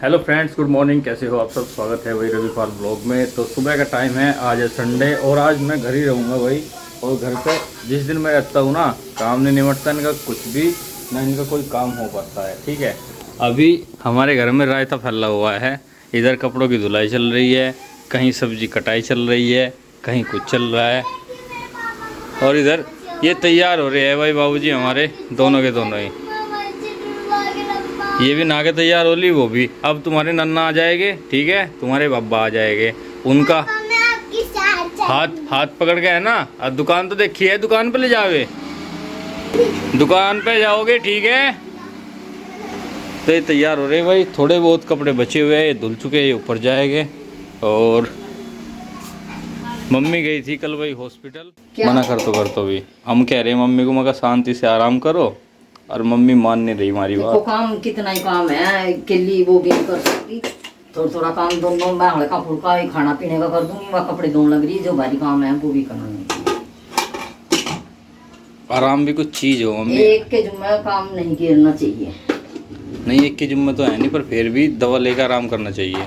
Hello friends, good morning. कैसे हो आप सब? स्वागत है वही रवि फार्म ब्लॉग में। तो सुबह का टाइम है, आज है संडे और आज मैं घर ही रहूँगा भाई। और घर पे जिस दिन मैं रहता हूँ ना, काम नहीं निपटता इनका कुछ भी, ना इनका कोई काम हो पाता है। ठीक है, अभी हमारे घर में रायता फैला हुआ है। इधर कपड़ों की धुलाई चल रही है, कहीं सब्जी कटाई चल रही है, कहीं कुछ चल रहा है। और इधर ये तैयार हो रहे हैं भाई बाबूजी हमारे, दोनों के दोनों ही। ये भी नहा के तैयार हो ली, वो भी। अब तुम्हारे नन्ना आ जाएंगे, ठीक है, तुम्हारे बब्बा आ जाएंगे। उनका हाथ पकड़ के है ना। अब दुकान तो देखी है, दुकान पे ले जाओगे, दुकान पे जाओगे, ठीक है। तो ये तैयार हो रहे भाई। थोड़े बहुत कपड़े बचे हुए हैं, ये धुल चुके हैं, ये ऊपर जाएंगे। और मम्मी गई थी कल भाई हॉस्पिटल, मना कर तो भी हम कह रहे मम्मी को, मगर शांति से आराम करो, और मम्मी मान नहीं रही हमारी बात। काम कितना ही काम है, केली वो भी कर सकती। थोड़ा काम दोनों, मैं हल्का फुल्का ही खाना पीने का कर दूंगी, वह कपड़े धोने लग रही, जो भारी काम है वो भी करना। आराम भी कुछ चीज हो मम्मी, एक के जुम्मे काम नहीं करना चाहिए। नहीं, एक के जुम्मे तो है नहीं, पर फिर भी दवा लेकर आराम करना चाहिए।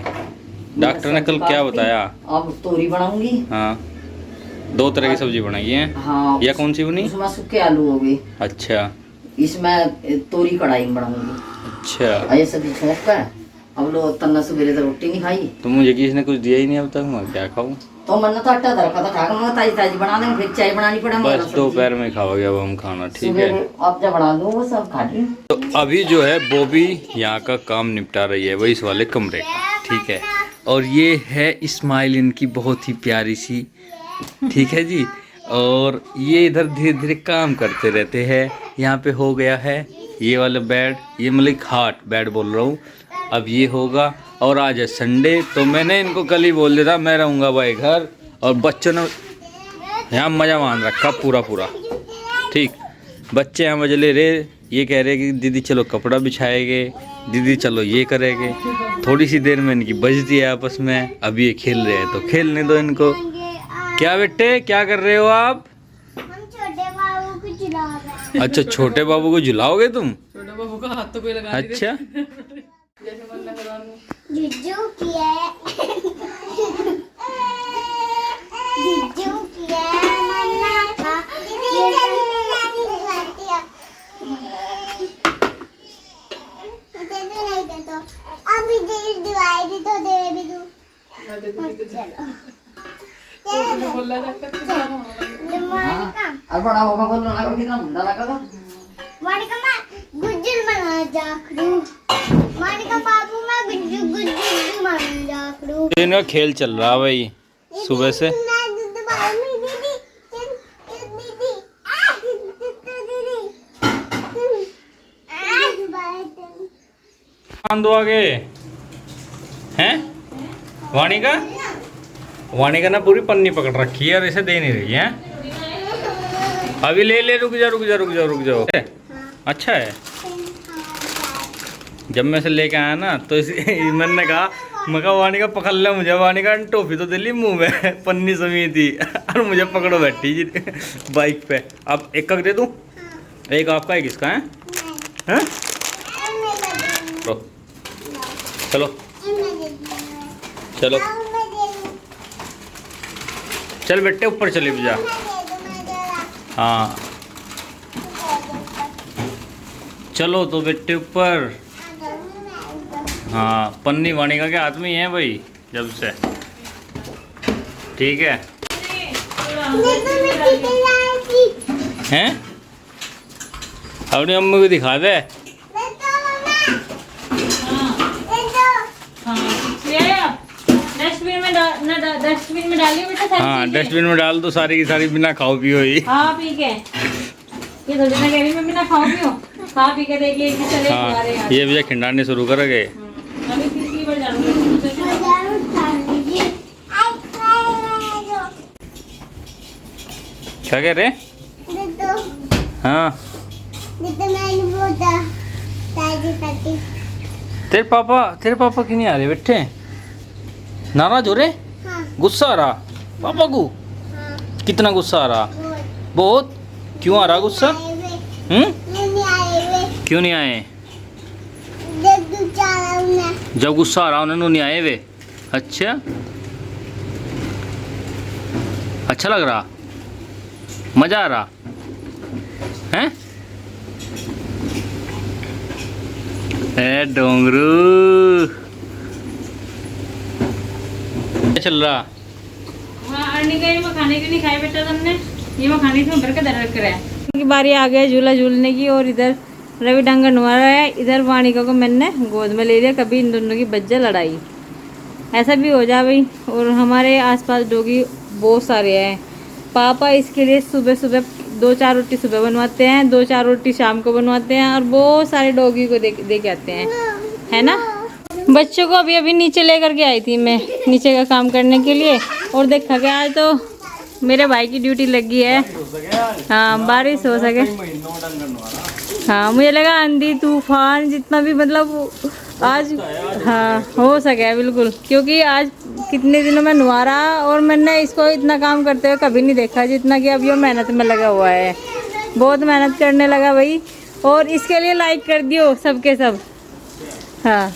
डॉक्टर ने कल क्या बताया? अब तोरी बनाऊंगी। हाँ, 2 तरह की सब्जी बनाई है। हाँ, या कौन सी बनी? उसमें सूखे आलू हो गए। अच्छा, इसमें तोरी कढ़ाई में बनाऊंगी। अच्छा, ये सब्जी शौक है। अब लोग तन्ना सवेरे तो रोटी नहीं खाई, तो मुझे किसी ने कुछ दिया ही नहीं अब तक, मैं क्या खाऊं? तो मन तो आटा रखा था, ठाक मैं ताजी ताजी बना देंगे, फिर चाय बनानी पड़ेगी। बस दोपहर में खाओगे अब हम खाना, ठीक है। अब जब बना दूँ वो सब खा ली। तो अभी जो है बॉबी यहाँ का काम निपटा रही है, वही इस वाले कमरे का, ठीक है। और ये है इस्माइल, इनकी बहुत ही प्यारी सी, ठीक है जी। और ये इधर धीरे धीरे काम करते रहते हैं। यहाँ पे हो गया है ये वाला बेड, ये मतलब खाट बेड बोल रहा हूँ। अब ये होगा, और आज है संडे, तो मैंने इनको कल ही बोल दिया था मैं रहूँगा भाई घर, और बच्चों ने यहाँ मज़ा मान रखा पूरा पूरा, ठीक। बच्चे यहाँ मजे ले रहे, ये कह रहे कि दीदी चलो कपड़ा बिछाएंगे, दीदी चलो ये करेंगे। थोड़ी सी देर में इनकी बजती है आपस में। अब ये खेल रहे हैं तो खेलने दो इनको। क्या बेटे, क्या कर रहे हो आप? हम छोटे बाबू को झुला रहे हैं। अच्छा, छोटे बाबू को झुलाओगे तुम? छोटे बाबू का हाथ तो कोई लगा नहीं अच्छा, जैसे मन लगा रहा हूं। जिज्जू किया जिज्जू किया मन्ना का ये चली करती है। नहीं दे तो अभी दे दिवाई दी तो दे भी दूं। चलो बोला जाकर के जाना होगा। अब बड़ा होगा बोलना लगा, कितना मुंडा लगा था। मानिका मैं गुज्जर बना जाखरू, मानिका बाबू मैं गुज्जू गुज्जू बना जाखरू। इनका खेल चल रहा है भाई सुबह से। दो आगे हैं वाणी का ना पूरी पन्नी पकड़ रखी है और इसे दे नहीं रही है। अभी ले रुक जाओ। अच्छा है, जब मैं से लेके आया ना तो मैंने कहा, मैं कहा वाणी का पकड़ ले मुझे। वाणी का टोपी तो दिल्ली मुंह में पन्नी समी थी और मुझे पकड़ो बैठी जी बाइक पे। अब एक का दे दूं, एक आपका, एक इसका है, हैं? चलो चलो चल बेटे, ऊपर चले जा। हाँ चलो तो बेटे ऊपर। हाँ, पन्नी वाणी के हाथ में ही है भाई जब से, ठीक है। हैं? अपनी अम्मी को दिखा दे। डस्टबिन में डालिए बेटा। हाँ, डस्टबिन में डाल दो सारी की सारी, बिना खाओ पियो ही। हाँ, पी के ये थोड़ी ना कह रही मैं बिना खाओ पियो, खा पी के देखिए कि चले हाँ, ये भैया खिंडाने शुरू करोगे। अभी किसी पर जाऊंगा। क्या कह रहे? हाँ, तेरे पापा क्यों नहीं आ रहे बेटे? नाराज हो रहे? गुस्सा आ रहा पापा को? कितना गुस्सा आ रहा? बहुत। क्यों आ रहा गुस्सा? क्यों नहीं आए? जब गुस्सा आ रहा उन्हें नहीं आए वे। अच्छा अच्छा लग रहा, मजा आ रहा है। ए डोंगरू क्या चल रहा? हाँ, अर्नी का ये मखाने क्यों नहीं खाए बेटा तुमने? ये मखाने इसमें भर के दर्द कर रहा है। की बारी आ गया झूला झूलने की, और इधर रवि डंगर नुआ रहा है, इधर वाणिका को मैंने गोद में ले लिया। कभी इन दोनों की बज्जा लड़ाई ऐसा भी हो जा भाई। और हमारे आसपास डॉगी बहुत सारे हैं। पापा इसके लिए सुबह सुबह 2-4 रोटी सुबह बनवाते हैं, 2-4 रोटी शाम को बनवाते हैं, और बहुत सारे डॉगी को दे के आते हैं, है ना। बच्चों को अभी अभी नीचे लेकर के आई थी मैं, नीचे का काम करने के लिए। और देखा गया आज तो मेरे भाई की ड्यूटी लगी है। हाँ, बारिश हो सके। हाँ, मुझे लगा आंधी तूफान जितना भी मतलब आज हाँ हो सके बिल्कुल, क्योंकि आज कितने दिनों में नुआ रहा, और मैंने इसको इतना काम करते हुए कभी नहीं देखा जितना कि अब ये मेहनत में लगा हुआ है। बहुत मेहनत करने लगा भाई, और इसके लिए लाइक कर दियो सबके सब। हाँ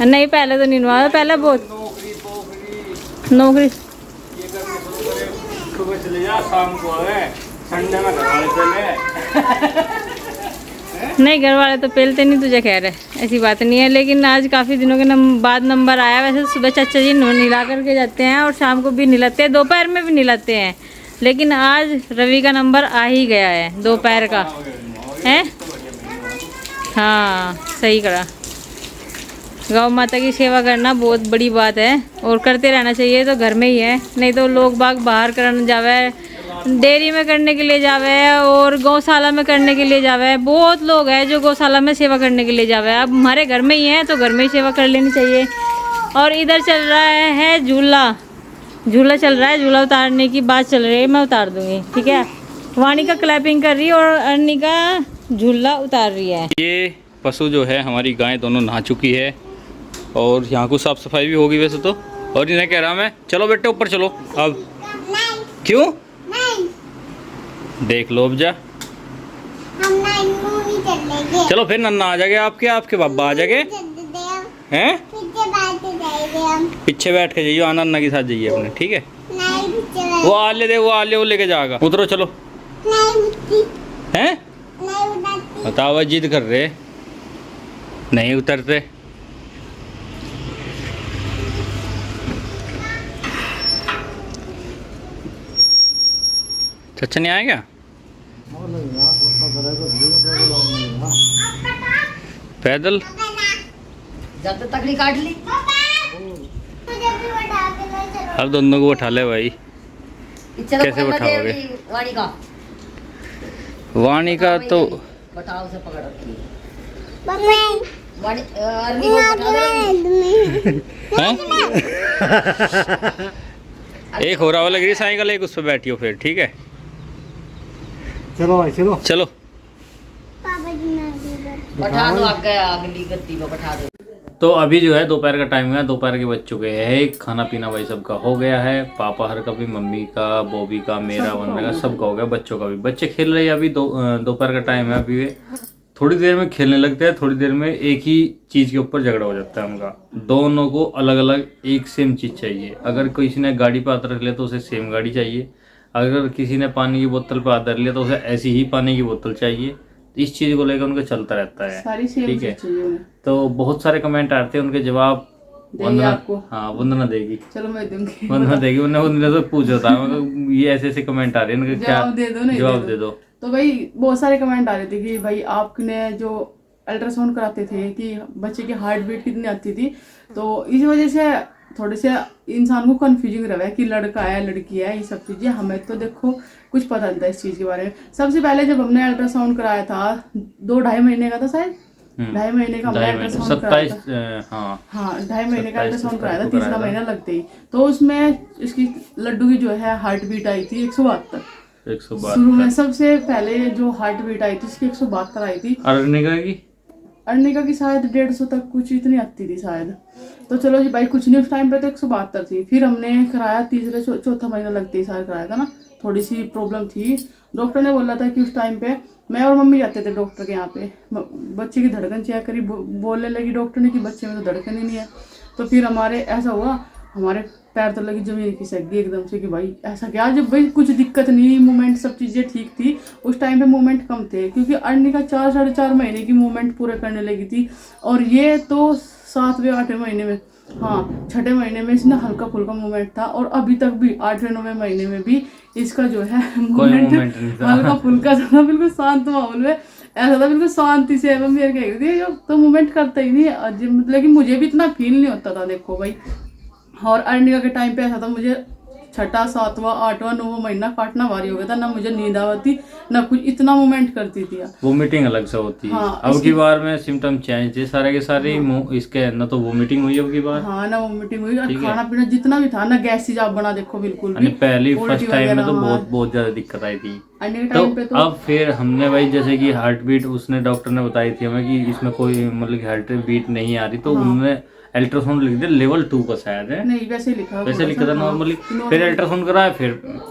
नहीं, पहले तो नहीं नुआ, पहले बहुत नौकरी सुबह चले जा, शाम को आए, संडे में घर वाले पहले। नहीं, घर वाले तो पहलते नहीं, तुझे खैर है, ऐसी बात नहीं है। लेकिन आज काफ़ी दिनों के बाद नंबर आया। वैसे तो सुबह चाचा जी नहला करके जाते हैं, और शाम को भी नहलाते हैं, दोपहर में भी नहलाते हैं। लेकिन आज रवि का नंबर आ ही गया है दोपहर का, है। हाँ सही करा। गौ माता की सेवा करना बहुत बड़ी बात है, और करते रहना चाहिए। तो घर में ही है, नहीं तो लोग बाग बाहर करने जावे, डेयरी में करने के लिए जावे, और गौशाला में करने के लिए जावे। बहुत लोग हैं जो गौशाला में सेवा करने के लिए जावे। अब हमारे घर में ही है तो घर में ही सेवा कर लेनी चाहिए। और इधर चल रहा है झूला, झूला चल रहा है, झूला उतारने की बात चल रही है। मैं उतार दूंगी, ठीक है। वाणिका क्लैपिंग कर रही है और अर्निका झूला उतार रही है। ये पशु जो है, हमारी गाय दोनों नहा चुकी है, और यहाँ को साफ सफाई भी होगी वैसे तो। और इन्हें कह रहा मैं, चलो बेटे ऊपर चलो। अब क्यों? देख लो अब जा, हम नहीं चलेंगे। चलो फिर नन्ना आ जाएगा, आपके बाबा आ जाएंगे हैं। पीछे बैठ के जाइए, नन्ना के साथ जाइए अपने, ठीक है। वो आले दे, वो लेके जाएगा। उतरो चलो। हैं बताओ, जिद कर रहे, नहीं उतरते। चाचा नहीं आएगा? पैदल जब तक तकड़ी काट ली। अब दोनों को उठा ले भाई। कैसे उठाओगे? वाणी का तो बताओ से पकड़ रखी। अर्नी को बता दो। एक हो रहा वाला गिरी साइकिल, एक उस पर बैठियो फिर, ठीक है। चलो भाई चलो चलो। बैठा दो, आगे अगली गद्दी पे बैठा दो। तो अभी जो है दोपहर का टाइम है, दोपहर के बज चुके हैं। खाना पीना भाई सबका हो गया है। पापा हर का भी, मम्मी का, बॉबी का, मेरा, वंदना का, सबका हो गया। बच्चों का भी, बच्चे खेल रहे हैं। अभी दोपहर का टाइम है। अभी थोड़ी देर में खेलने लगते हैं, थोड़ी देर में एक ही चीज़ के ऊपर झगड़ा हो जाता है उनका। दोनों को अलग अलग एक सेम चीज़ चाहिए। अगर किसी ने गाड़ी पे हाथ रख लिया तो उसे सेम गाड़ी चाहिए। अगर किसी ने पानी की बोतल पे हाथ रख लिया तो उसे ऐसी ही पानी की बोतल चाहिए। इस चीज़ को लेकर उनका चलता रहता है, ठीक है। तो बहुत सारे कमेंट आते हैं, उनके जवाब वंदना, हाँ वंदना देगी। चलो मैं दूंगी, वंदना देगी। उन्होंने तो पूछा था ये ऐसे ऐसे कमेंट आ रहे हैं, उनके क्या जवाब दे दो। तो भाई बहुत सारे कमेंट आ रहे थे कि भाई आपने जो अल्ट्रासाउंड कराते थे कि बच्चे की हार्ट बीट कितनी आती थी, तो इस वजह से थोड़े से इंसान को कंफ्यूजिंग रहा है कि लड़का है लड़की है, ये सब चीज़ें। हमें तो देखो कुछ पता नहीं था इस चीज़ के बारे में। सबसे पहले जब हमने अल्ट्रासाउंड कराया था 2-2.5 महीने का था शायद, 2.5 महीने का हमने अल्ट्रासाउंड कराया था। हाँ 2.5 महीने का अल्ट्रासाउंड कराया था, तीसरा महीना लगते ही। तो उसमें इसकी लड्डू की जो है हार्ट बीट आई थी 172। शुरू में सबसे पहले जो हार्ट बीट आई थी उसकी 172 आई थी। अर्निका की शायद 150 तक कुछ इतनी आती थी शायद। तो चलो जी भाई कुछ नहीं, उस टाइम पे तो 172 थी। फिर हमने कराया तीसरे चौथा महीना लगते ही शायद कराया था ना, थोड़ी सी प्रॉब्लम थी। डॉक्टर ने बोला था कि उस टाइम पे मैं और मम्मी जाते थे डॉक्टर के यहाँ पे, बच्चे की धड़कन चेक करी, बोलने लगी डॉक्टर ने कि बच्चे में तो धड़कन ही नहीं है। तो फिर हमारे ऐसा हुआ, हमारे पैर तो लगी जमीन खिसक गई एकदम से कि भाई ऐसा क्या, जब भाई कुछ दिक्कत नहीं, मूवमेंट सब चीज़ें ठीक थी। उस टाइम पे मूवमेंट कम थे क्योंकि अर्निका 4-4.5 महीने की मूवमेंट पूरे करने लगी थी, और ये तो 7वें-8वें महीने में, हाँ 6ठे महीने में इसने हल्का फुल्का मूवमेंट था, और अभी तक भी 8वें-9वें महीने में भी इसका जो है movement नहीं मूवमेंट था। हल्का फुल्का था, बिल्कुल शांत माहौल में ऐसा था, बिल्कुल शांति से। मम्मी कह रही थी जो तो मूवमेंट करता ही नहीं, लेकिन मुझे भी इतना फील नहीं होता था देखो भाई। और अर्निका के टाइम पे ऐसा था, मुझे 6ठा 7वां 8वां 9वां महीना काटना भारी हो गया था, ना मुझे नींद आती ना कुछ, इतना मूवमेंट करती थी। वोमिटिंग अलग से होती है। हाँ, अब की बार में सिम्टम चेंज थे सारे के सारे। इसके न तो वोमिटिंग हुई अब की बार, हाँ ना वोमिटिंग हुई, और खाना पीना जितना भी था ना गैस चीज आप बना देखो बिल्कुल भी। पहली उल्टी फर्स्ट टाइम में तो वगैरह, बहुत ज्यादा दिक्कत आई थी। अन्य के तो टाइम पे तो अब फिर हमने भाई जैसे कि हार्ट बीट उसने डॉक्टर ने बताई थी हमें कि इसमें कोई मतलब कि हार्ट बीट नहीं आ रही, तो उन्होंने अल्ट्रासाउंड लिख दिया लेवल 2 का शायद है, नहीं वैसे ही लिखा, वैसे लिखा था नॉर्मली। फिर अल्ट्रासाउंड कराया, फिर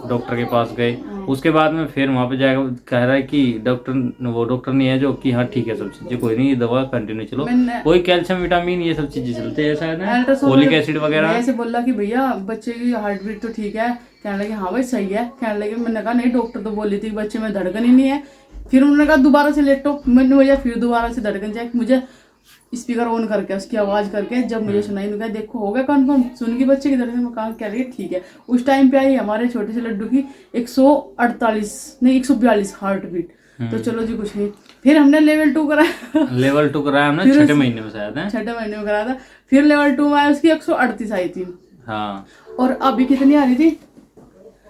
डॉक्टर के पास गए, उसके बाद में फिर वहाँ पे जाएगा, कह रहा है कि डॉक्टर नहीं है जो कि हाँ ठीक है सब चीजें कोई नहीं, ये दवा कंटिन्यू चलो, कोई कैल्शियम विटामिन ये सब चीजें चलते हैं शायद, फोलिक एसिड वगैरह। ऐसे बोला कि भैया बच्चे की हार्ट बीट तो ठीक है, कहने लगे हाँ भाई सही है, कहने लगे, मैंने कहा नहीं डॉक्टर तो बोली थी बच्चे में धड़कन ही नहीं है। फिर उन्होंने कहा दोबारा से लेटो, मैंने भैया फिर दोबारा से धड़कन चेक, मुझे स्पीकर ऑन करके उसकी आवाज करके जब मुझे सुनाई, मैं कहा देखो हो गया कंफर्म, सुन की बच्चे की धड़कन में कहा कह रही है ठीक है। उस टाइम पे आई हमारे छोटे से लड्डू की 148 नहीं 142 हार्ट बीट। तो चलो जी कुछ नहीं, फिर हमने लेवल 2 कराया। लेवल 2 कराया हमने 6ठे महीने में शायद है, 6ठे महीने में कराया था। फिर लेवल 2 में आया उसकी 138 आई थी। हाँ, और अभी कितनी आ रही थी?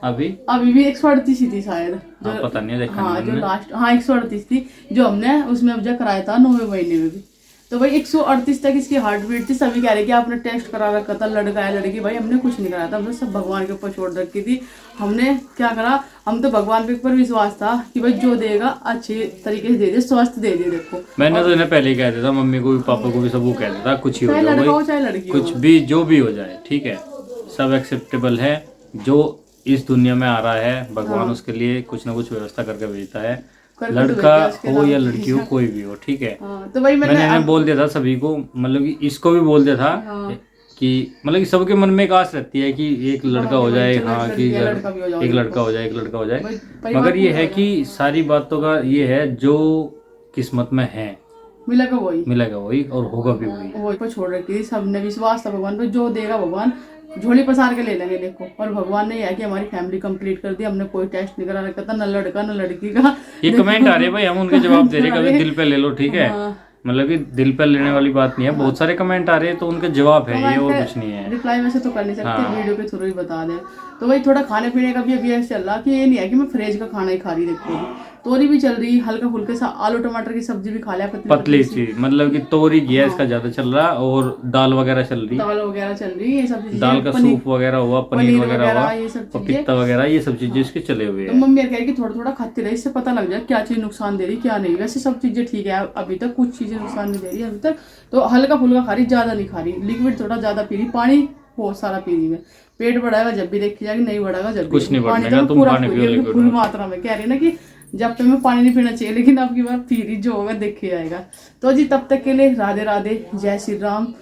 अभी भी 138 ही थी शायद, हाँ, पता नहीं देखा हाँ नहीं जो मैंने। लास्ट, हाँ 138 थी जो हमने उसमें अब कराया था 9वें महीने में भी। तो भाई 138 तक इसकी हार्ट बीट थी। सभी कह रहे कि आपने टेस्ट करा रखा था, लड़का है लड़की, भाई हमने कुछ नहीं कराया था, हमने सब भगवान के ऊपर छोड़ रखी थी। हमने क्या करा, हम तो भगवान के ऊपर विश्वास था कि भाई जो देगा अच्छे तरीके से दे दे, स्वस्थ दे दे। देखो मैंने तो इन्हें पहले ही कह दिया था, मम्मी को भी पापा को भी सबको कह दिया था, कुछ ही हो चाहे जाए लड़का हो भाई, चाहे लड़की हो, कुछ भी जो भी हो जाए ठीक है, सब एक्सेप्टेबल है। जो इस दुनिया में आ रहा है भगवान उसके लिए कुछ ना कुछ व्यवस्था करके भेजता है, लड़का हो या लड़की हो कोई भी हो ठीक है। हाँ, तो भाई मैंने इन्हें बोल दिया था सभी को, मतलब कि इसको भी बोल दिया था कि मतलब कि सबके मन में एक आस रहती है कि एक लड़का हो जाए, हाँ कि एक लड़का हो जाए, एक लड़का हो जाए। मगर ये है कि सारी बातों का ये है जो किस्मत में है मिलेगा वही और होगा भी वही। पर छोड़ रखी थी, सबने विश्वास था भगवान पर, जो देगा भगवान झोली पसार के ले लेंगे। देखो और भगवान ने यह है कि हमारी फैमिली कंप्लीट कर दी, हमने कोई टेस्ट नहीं करा रखा था, ना लड़का ना लड़की का। ये कमेंट आ रहे हैं भाई, हम उनके जवाब दे रहे हैं, कभी दिल पे ले लो ठीक है, मतलब कि दिल पे लेने वाली बात नहीं है। बहुत सारे कमेंट आ रहे हैं तो उनके जवाब है ये, और कुछ नहीं है। रिप्लाई वैसे तो कर नहीं सकते, वीडियो के थ्रू ही बता दें। तो वही थोड़ा खाने पीने का भी अभी ऐसे चल रहा कि ये नहीं है कि मैं फ्रेज का खाना ही खा रही। देखो तोरी भी चल रही, हल्का फुल्के सा आलू टमाटर की सब्जी भी खा लिया, पतली सी, मतलब कि तोरी गैस इसका ज्यादा चल रहा, और दाल वगैरह चल रही, ये सब चीजें, दाल का सूप वगैरह हुआ, पनीर वगैरह हुआ, ये सब चीजें, पपीता वगैरह, ये सब चीजें इसके चले हुए तो हैं। मम्मी कह रही कि थोड़ा थोड़ा खाते रहे, इससे पता लग जाए क्या चीज नुकसान दे रही क्या नहीं। वैसे सब चीजें ठीक है अभी तक, कुछ चीजें नुकसान नहीं दे रही अभी तक। तो हल्का फुल्का खा रही, ज्यादा नहीं खा रही, लिक्विड थोड़ा ज्यादा पी रही, पानी बहुत सारा पी रही है। पेट बढ़ाएगा जब भी देखी जाएगी, नहीं बढ़ाएगा जब भी, कुछ नहीं पानी बढ़ेगा, तो तुम पूरा पानी पियो लिक्विड फुल मात्रा में। कह रही ना कि जब तक मैं पानी नहीं पीना चाहिए, लेकिन अब की बार पी रही, जो होगा देखे जाएगा। तो जी तब तक के लिए राधे राधे, जय श्री राम।